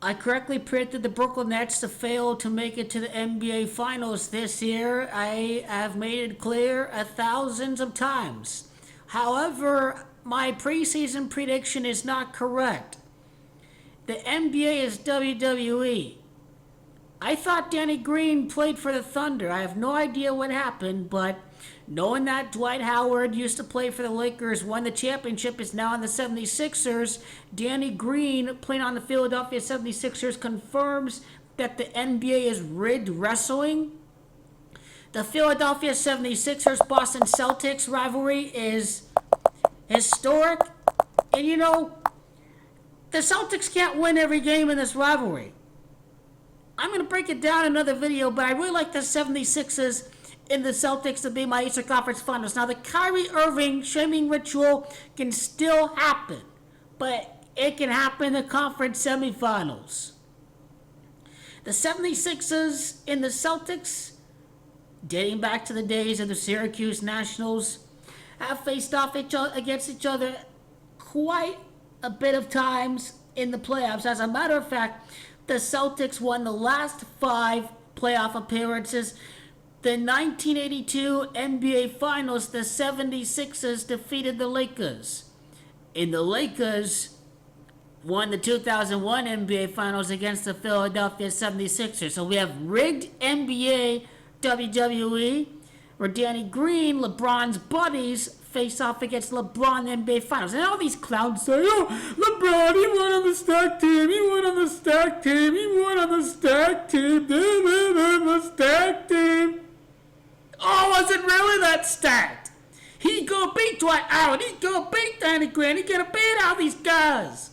I correctly predicted the Brooklyn Nets to fail to make it to the NBA Finals this year. I have made it clear thousands of times. However, my preseason prediction is not correct. The NBA is WWE. I thought Danny Green played for the Thunder. I have no idea what happened, but knowing that Dwight Howard used to play for the Lakers, won the championship, is now on the 76ers, Danny Green playing on the Philadelphia 76ers confirms that the NBA is rigged wrestling. The Philadelphia 76ers Boston Celtics rivalry is historic. And you know, the Celtics can't win every game in this rivalry. I'm going to break it down in another video, but I really like the 76ers and the Celtics to be my Eastern Conference Finals. Now, the Kyrie Irving shaming ritual can still happen, but it can happen in the conference semifinals. The 76ers and the Celtics, dating back to the days of the Syracuse Nationals, have faced off against each other quite a bit of times in the playoffs. As a matter of fact, the Celtics won the last 5 playoff appearances. The 1982 NBA Finals, the 76ers defeated the Lakers. And the Lakers won the 2001 NBA Finals against the Philadelphia 76ers. So we have rigged NBA WWE, where Danny Green, LeBron's buddies, face off against LeBron in the NBA Finals. And all these clowns say, oh, LeBron, he won on the stack team, he won on the stack team, he won on the stack team, the stack team. Oh, was it really that stacked? He gonna beat Dwight Howard, he gonna beat Danny Green, he gonna beat all these guys.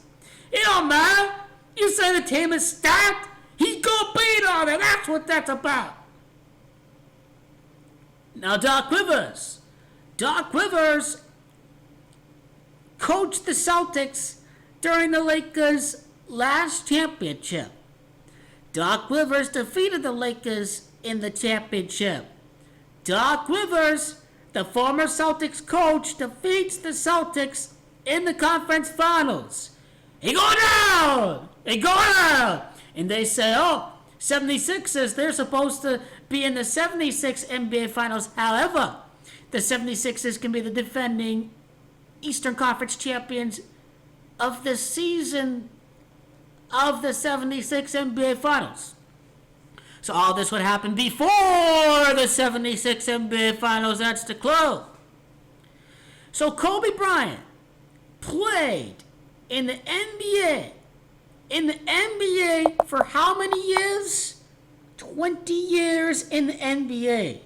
It don't matter. You say the team is stacked, he gonna beat all that. That's what that's about. Now, Doc Rivers coached the Celtics during the Lakers' last championship. Doc Rivers defeated the Lakers in the championship. Doc Rivers, the former Celtics coach, defeats the Celtics in the conference finals. He go down! He go down! And they say, oh, 76ers, they're supposed to be in the 76 NBA Finals. However, the 76ers can be the defending Eastern Conference champions of the season of the 76 NBA Finals. So all this would happen before the 76 NBA Finals. That's the clue. So Kobe Bryant played in the NBA. In the NBA for how many years? 20 years in the NBA.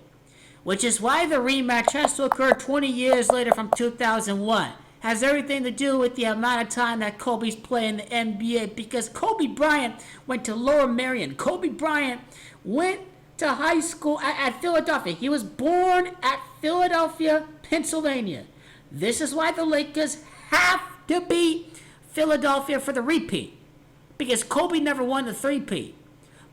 Which is why the rematch has to occur 20 years later from 2001. Has everything to do with the amount of time that Kobe's played in the NBA, because Kobe Bryant went to Lower Merion. Kobe Bryant went to high school at Philadelphia. He was born at Philadelphia, Pennsylvania. This is why the Lakers have to beat Philadelphia for the repeat, because Kobe never won the three-peat.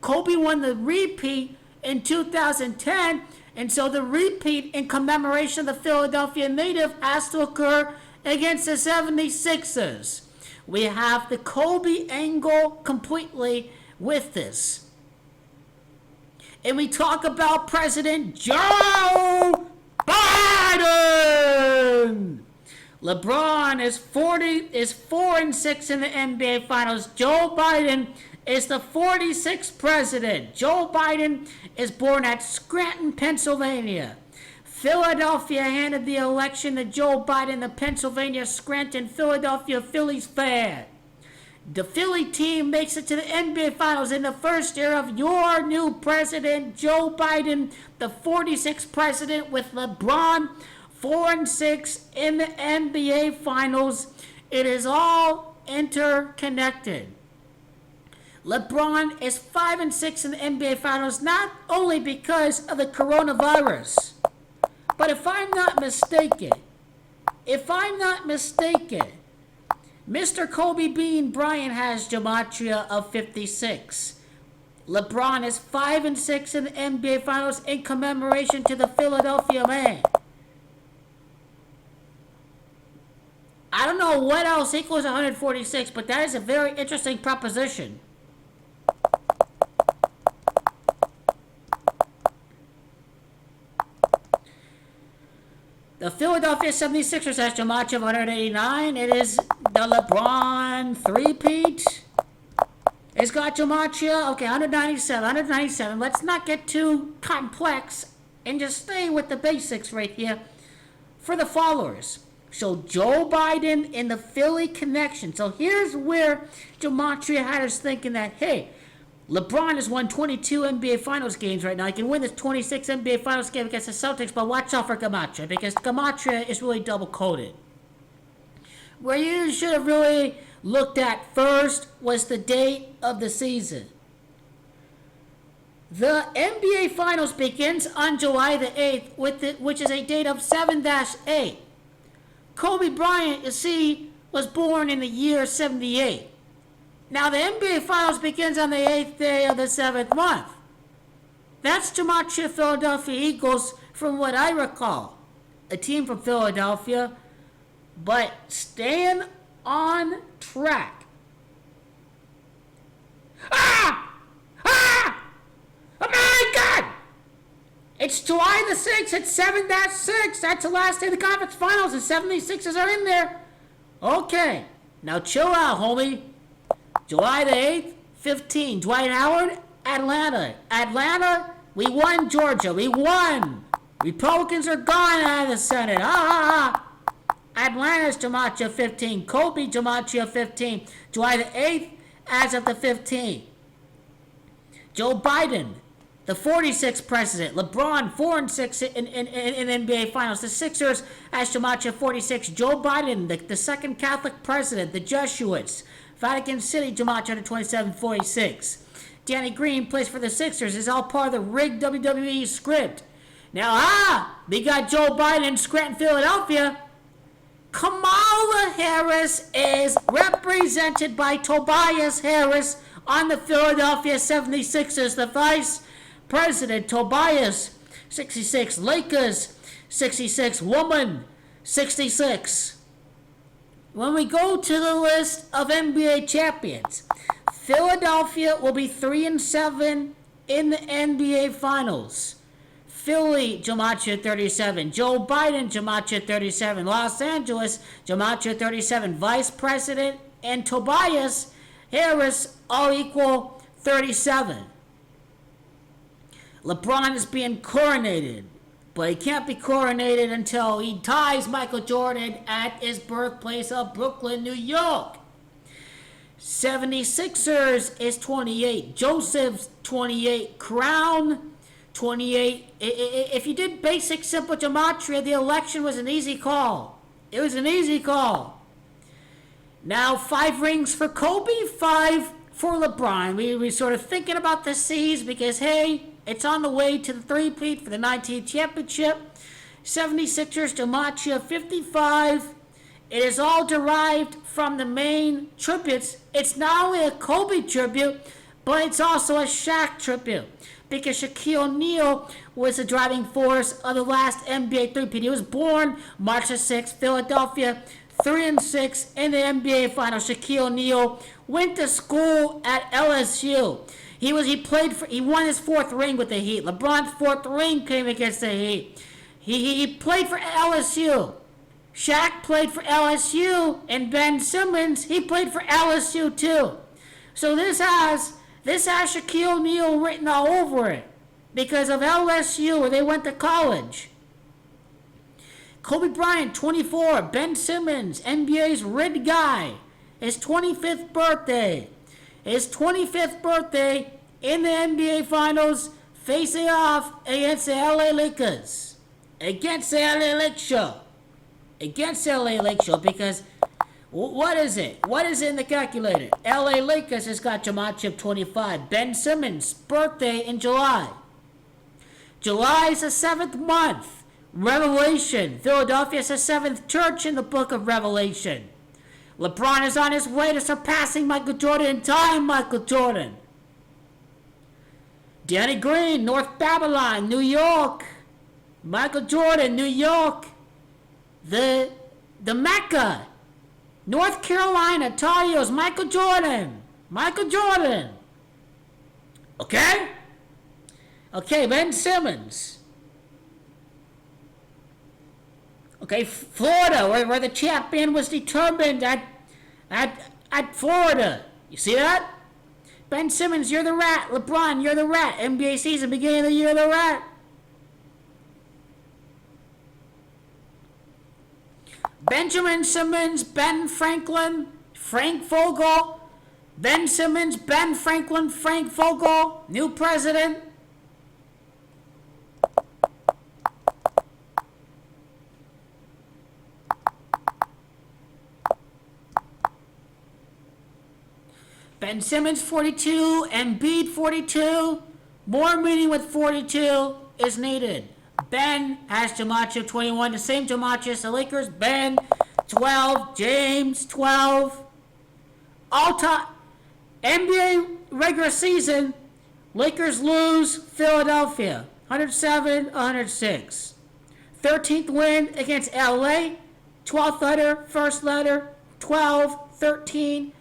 Kobe won the repeat in 2010, and so the repeat in commemoration of the Philadelphia native has to occur against the 76ers. We have the Kobe angle completely with this. And we talk about President Joe Biden. LeBron is 4-6 in the NBA Finals. Joe Biden is the 46th president. Joe Biden is born at Scranton, Pennsylvania. Philadelphia handed the election to Joe Biden, the Pennsylvania Scranton, Philadelphia Phillies fan. The Philly team makes it to the NBA Finals in the first year of your new president, Joe Biden, the 46th president, with LeBron 4-6 in the NBA Finals. It is all interconnected. LeBron is 5-6 in the NBA Finals, not only because of the coronavirus, but if I'm not mistaken, Mr. Kobe Bean Bryant has Gematria of 56. LeBron is 5-6 in the NBA Finals in commemoration to the Philadelphia man. I don't know what else equals 146, but that is a very interesting proposition. The Philadelphia 76ers has Gematria 189. It is the LeBron three-peat. It's got Gematria, okay, 197. Let's not get too complex and just stay with the basics right here for the followers. So Joe Biden in the Philly connection. So here's where Gematria had us thinking that, hey, LeBron has won 22 NBA Finals games right now. He can win this 26 NBA Finals game against the Celtics, but watch out for Gematria, because Gematria is really double-coded. Where you should have really looked at first was the date of the season. The NBA Finals begins on July the 8th, which is a date of 7-8. Kobe Bryant, you see, was born in the year 78. Now, the NBA Finals begins on the 8th day of the 7th month. That's Gematria Philadelphia Eagles, from what I recall. A team from Philadelphia, but staying on track. Ah! Ah! Oh my God! It's July the 6th, it's 7-6. That's the last day of the conference finals. The 76ers are in there. Okay, now chill out, homie. July the 8th, 15. Dwight Howard, Atlanta. Atlanta, we won Georgia. We won. Republicans are gone out of the Senate. Atlanta's Gematria 15. Kobe Gematria 15. July the 8th, as of the 15th. Joe Biden, the 46th president. LeBron, 4-6 in NBA Finals. The Sixers as Gematria 46. Joe Biden, the second Catholic president. The Jesuits. Vatican City, Gematria 27-46. Danny Green plays for the Sixers. Is all part of the rigged WWE script. Now, we got Joe Biden in Scranton, Philadelphia. Kamala Harris is represented by Tobias Harris on the Philadelphia 76ers. The vice president, Tobias, 66. Lakers, 66. Woman, 66. When we go to the list of NBA champions, Philadelphia will be 3-7 in the NBA Finals. Philly, Gematria 37. Joe Biden, Gematria 37. Los Angeles, Gematria 37. Vice President and Tobias Harris all equal 37. LeBron is being coronated, but he can't be coronated until he ties Michael Jordan at his birthplace of Brooklyn, New York. 76ers is 28. Joseph's 28. Crown, 28. If you did basic simple gematria, the election was an easy call. It was an easy call. Now, 5 rings for Kobe, 5 for LeBron. We sort of thinking about the C's because, hey, it's on the way to the three-peat for the 19th championship. 76ers, Gematria 55. It is all derived from the main tributes. It's not only a Kobe tribute, but it's also a Shaq tribute. Because Shaquille O'Neal was the driving force of the last NBA three-peat. He was born March 6th, Philadelphia, 3-6 in the NBA Finals. Shaquille O'Neal went to school at LSU. He won his 4th ring with the Heat. LeBron's 4th ring came against the Heat. He played for LSU. Shaq played for LSU, and Ben Simmons, he played for LSU too. So this has Shaquille O'Neal written all over it because of LSU, where they went to college. Kobe Bryant, 24. Ben Simmons, NBA's red guy, his 25th birthday. His 25th birthday in the NBA Finals, facing off against the LA Lakers. Against the LA Lakers show. Against the LA Lakers show, because what is it? What is it in the calculator? LA Lakers has got Gematria 25. Ben Simmons' birthday in July. July is the 7th month. Revelation. Philadelphia is the 7th church in the book of Revelation. LeBron is on his way to surpassing Michael Jordan in time, Michael Jordan. Danny Green, North Babylon, New York. Michael Jordan, New York. The Mecca. North Carolina, Tar Heels, Michael Jordan. Michael Jordan. Okay? Okay, Ben Simmons. Okay, Florida, where the champion was determined at Florida. You see that? Ben Simmons, you're the rat. LeBron, you're the rat. NBA season, beginning of the year, the rat. Benjamin Simmons, Ben Franklin, Frank Vogel. Ben Simmons, Ben Franklin, Frank Vogel, new president. Ben Simmons, 42, Embiid, 42. More meeting with 42 is needed. Ben has Gematria, 21, the same Gematria as the Lakers. Ben, 12, James, 12. All-time NBA regular season, Lakers lose Philadelphia, 107-106. 13th win against LA, 12th letter, first letter, 12, 13.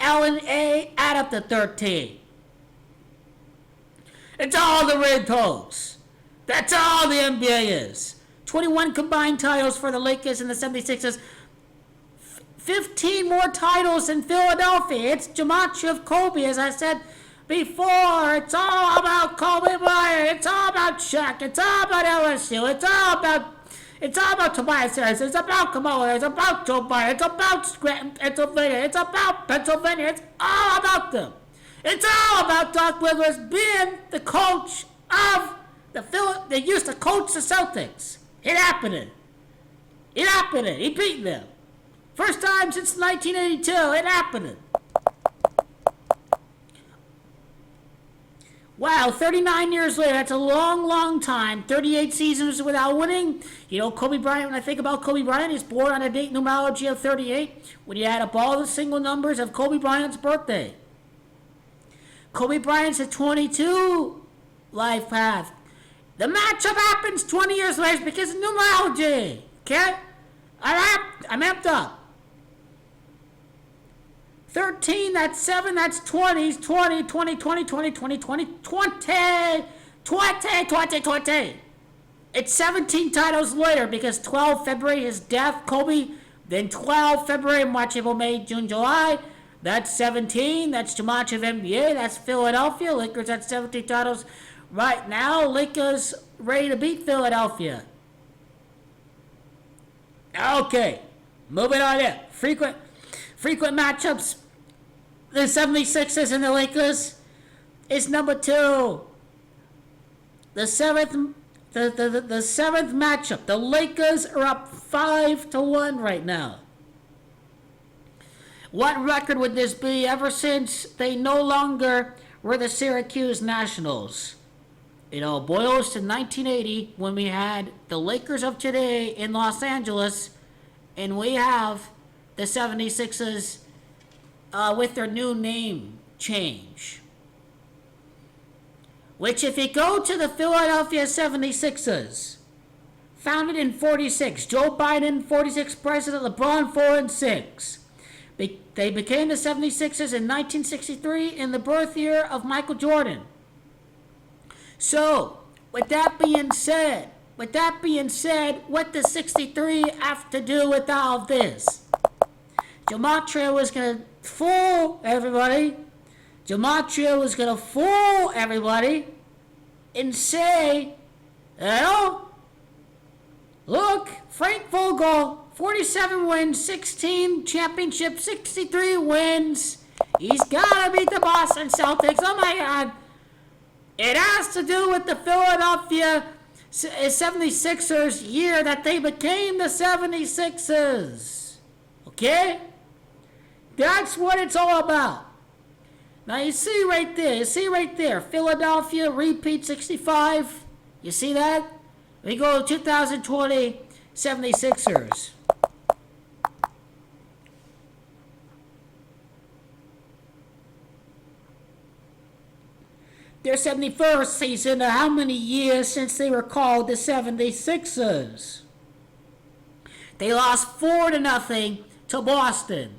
L and A add up to 13. It's all the red coats. That's all the NBA is. 21 combined titles for the Lakers and the 76ers. 15 more titles in Philadelphia. It's Gematria of Kobe, as I said before. It's all about Kobe Bryant. It's all about Shaq. It's all about LSU. It's all about Tobias Harris. It's about Kamala HARRIS. It's about Joe Biden. It's about Scranton, Pennsylvania. It's about Pennsylvania. It's all about them. It's all about Doc Rivers being the coach of they used to coach the Celtics. It happened. He beat them. First time since 1982. It happened. Wow, 39 years later, that's a long, long time. 38 seasons without winning. You know, Kobe Bryant, when I think about Kobe Bryant, he's born on a date numerology of 38, when you add up all the single numbers of Kobe Bryant's birthday. Kobe Bryant's a 22 life path. The matchup happens 20 years later because of numerology. Okay? I'm amped up. 13, that's 7, that's 20, 20, 20, 20, 20, 20, 20, 20, 20, 20. It's 17 titles later because 12 February is death, Kobe. Then 12 February, March, April, May, June, July. That's 17. That's Gematria of NBA. That's Philadelphia. Lakers at 17 titles. Right now, Lakers ready to beat Philadelphia. Okay, moving on here. Frequent matchups. The 76ers and the Lakers is number 2. The seventh matchup. The Lakers are up 5-1 right now. What record would this be ever since they no longer were the Syracuse Nationals? It all boils to 1980 when we had the Lakers of today in Los Angeles, and we have the 76ers with their new name change. Which, if you go to the Philadelphia 76ers, founded in 46, Joe Biden, 46 president, LeBron, 4 and 6. They became the 76ers in 1963 in the birth year of Michael Jordan. So, with that being said, what does 63 have to do with all of this? Gematria was going to fool everybody. Gematria was going to fool everybody and say, look, Frank Vogel, 47 wins, 16 championships, 63 wins. He's got to beat the Boston Celtics. Oh, my God. It has to do with the Philadelphia 76ers year that they became the 76ers. Okay? That's what it's all about. Now, you see right there, Philadelphia repeat 65. You see that? We go to 2020 76ers. Their 71st season, how many years since they were called the 76ers? They lost 4-0 to Boston.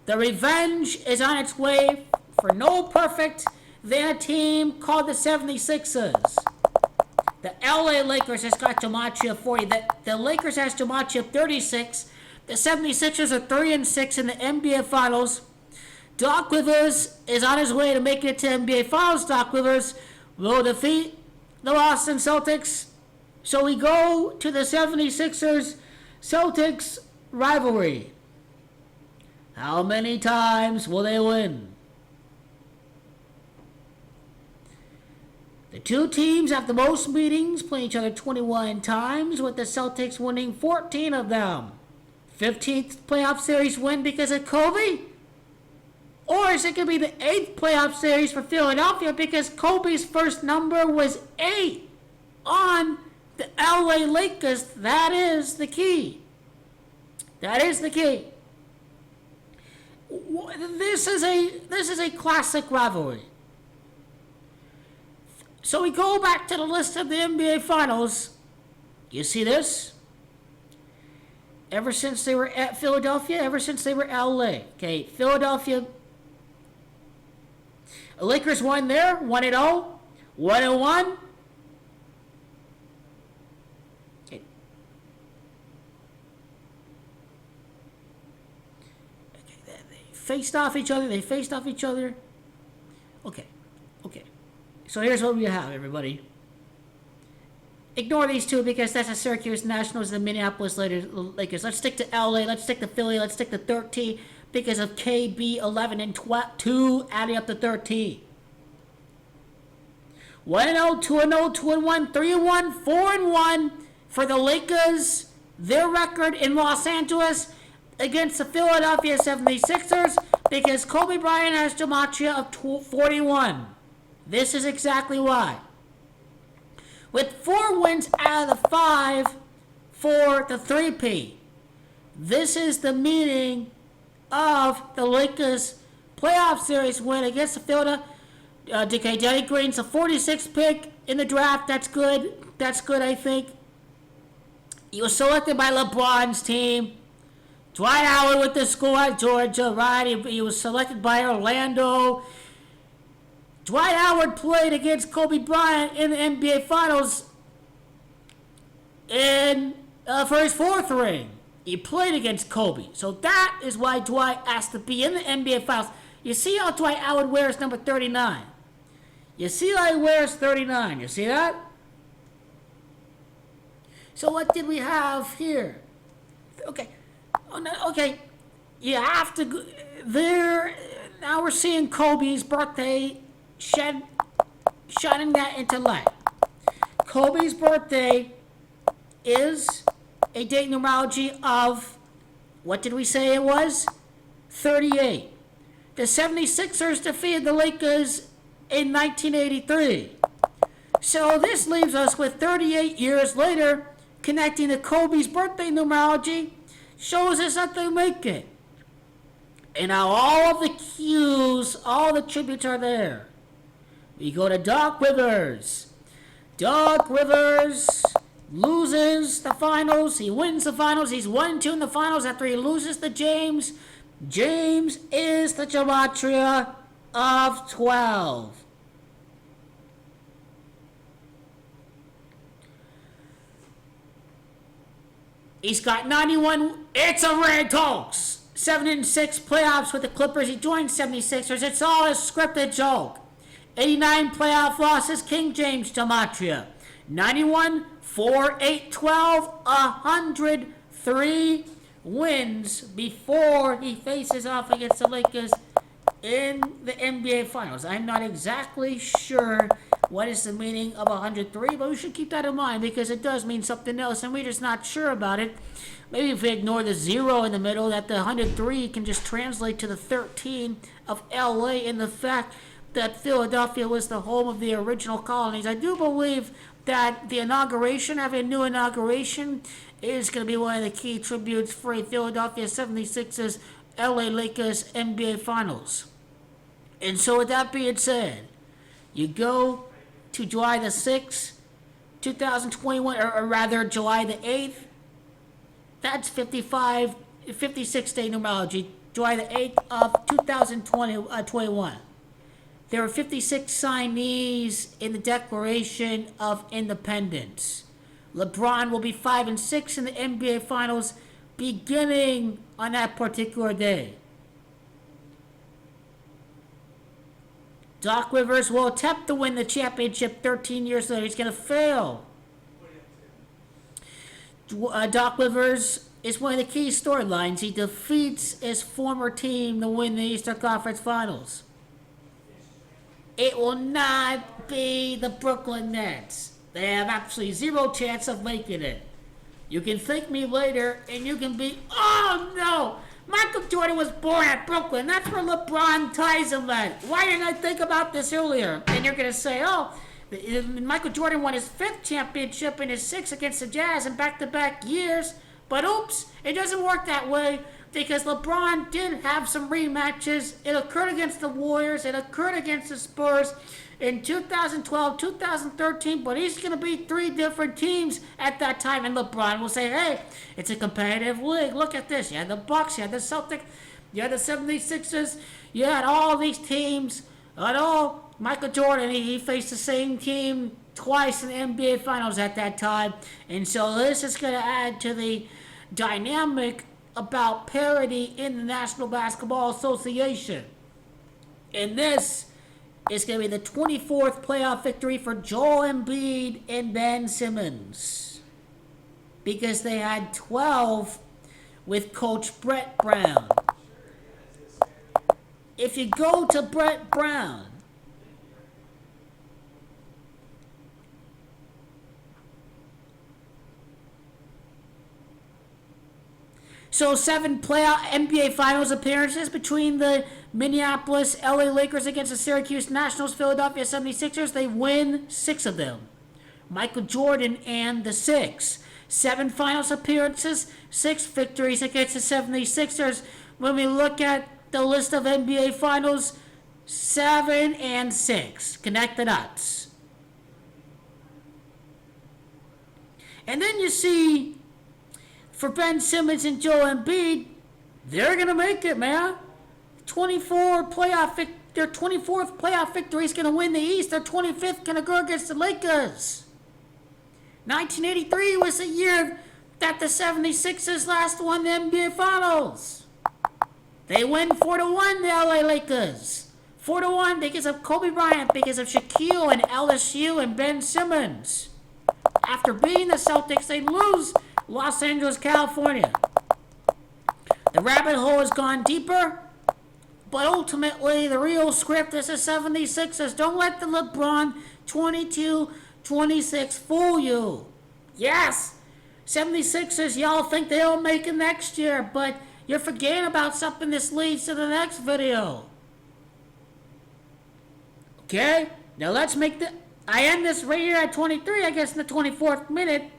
The revenge is on its way for no perfect than a team called the 76ers. The LA Lakers has got Gematria 40. The Lakers has Gematria 36. The 76ers are 3-6 in the NBA Finals. Doc Rivers is on his way to making it to NBA Finals. Doc Rivers will defeat the Boston Celtics. So we go to the 76ers Celtics rivalry. How many times will they win? The two teams have the most meetings, playing each other 21 times, with the Celtics winning 14 of them. 15th playoff series win because of Kobe? Or is it going to be the 8th playoff series for Philadelphia because Kobe's first number was 8 on the LA Lakers? That is the key. That is the key. This is a classic rivalry. So we go back to the list of the NBA Finals. You see this? Ever since they were at Philadelphia, ever since they were LA. Okay, Philadelphia. The Lakers won there, 1-0, 1-1. Okay. They faced off each other. Okay. So here's what we have, everybody. Ignore these two because that's the Syracuse Nationals and the Minneapolis Lakers. Let's stick to LA. Let's stick to Philly. Let's stick to 13 because of KB 11 and 2 adding up to 13. 1-0, 2-0, 2-1, 3-1, 4-1 for the Lakers. Their record in Los Angeles against the Philadelphia 76ers because Kobe Bryant has Gematria of 41. This is exactly why. With 4 wins out of the 5 for the 3P. This is the meaning of the Lakers playoff series win against the Philadelphia. Danny Green's a 46th pick in the draft. That's good. That's good, I think. He was selected by LeBron's team. Dwight Howard with the school at Georgia, right? He was selected by Orlando. Dwight Howard played against Kobe Bryant in the NBA Finals for his 4th ring. He played against Kobe. So that is why Dwight has to be in the NBA Finals. You see how Dwight Howard wears number 39? You see how he wears 39? You see that? So what did we have here? Okay. Oh, no, okay. You have to go there. Now we're seeing Kobe's birthday shining that into light. Kobe's birthday is a date numerology of, what did we say it was? 38. The 76ers defeated the Lakers in 1983. So this leaves us with 38 years later, connecting to Kobe's birthday numerology, shows us that they make it. And now all of the cues, all the tributes are there. We go to Doc Rivers. Doc Rivers loses the finals. He wins the finals. He's 1-2 in the finals after he loses to James. James is the Gematria of 12. He's got 91. It's a red talks. 7-6 playoffs with the Clippers. He joined 76ers. It's all a scripted joke. 89 playoff losses. King James Gematria. 91, 4, 8, 12, 103 wins before he faces off against the Lakers in the NBA Finals. I'm not exactly sure what is the meaning of 103, but we should keep that in mind because it does mean something else, and we're just not sure about it. Maybe if we ignore the 0 in the middle, that the 103 can just translate to the 13 of LA and the fact that Philadelphia was the home of the original colonies. I do believe that the inauguration, having a new inauguration, is going to be one of the key tributes for a Philadelphia 76ers LA Lakers NBA Finals. And so with that being said, you go to July the 6th, 2021, or rather July the 8th. That's 56 day numerology. July the 8th of 2021. there were 56 signees in the Declaration of Independence. LeBron will be 5-6 in the NBA Finals beginning on that particular day. Doc Rivers will attempt to win the championship 13 years later. He's going to fail. Doc Rivers is one of the key storylines. He defeats his former team to win the Eastern Conference Finals. It will not be the Brooklyn Nets. They have absolutely zero chance of making it. You can thank me later, and you can be, oh no, Michael Jordan was born at Brooklyn. That's where LeBron ties him at. Why didn't I think about this earlier? And you're going to say, oh, Michael Jordan won his 5th championship and his 6th against the Jazz in back-to-back years. But oops, it doesn't work that way because LeBron did have some rematches. It occurred against the Warriors. It occurred against the Spurs in 2012, 2013, but he's going to beat 3 different teams at that time, and LeBron will say, hey, it's a competitive league. Look at this. You had the Bucks, you had the Celtics, you had the 76ers, you had all these teams. At all, Michael Jordan, he faced the same team twice in the NBA Finals at that time, and so this is going to add to the dynamic about parity in the National Basketball Association. And this is going to be the 24th playoff victory for Joel Embiid and Ben Simmons. Because they had 12 with Coach Brett Brown. If you go to Brett Brown, so 7 playoff NBA Finals appearances between the Minneapolis LA Lakers against the Syracuse Nationals, Philadelphia 76ers. They win 6 of them. Michael Jordan and the 6. 7 finals appearances, 6 victories against the 76ers. When we look at the list of NBA Finals, 7-6. Connect the dots. And then you see, for Ben Simmons and Joel Embiid, they're going to make it, man. Their 24th playoff victory is going to win the East. Their 25th going to go against the Lakers. 1983 was the year that the 76ers last won the NBA Finals. They win 4-1 the LA Lakers. 4-1 because of Kobe Bryant, because of Shaquille and LSU and Ben Simmons. After beating the Celtics, they lose Los Angeles, California. The rabbit hole has gone deeper. But ultimately, the real script is the 76ers. Don't let the LeBron 22-26 fool you. Yes, 76ers, y'all think they'll make it next year, but you're forgetting about something. This leads to the next video. Okay, now let's make I end this right here at 23, I guess in the 24th minute.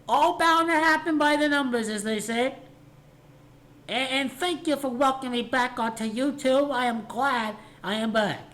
All bound to happen by the numbers, as they say. And thank you for welcoming me back onto YouTube. I am glad I am back.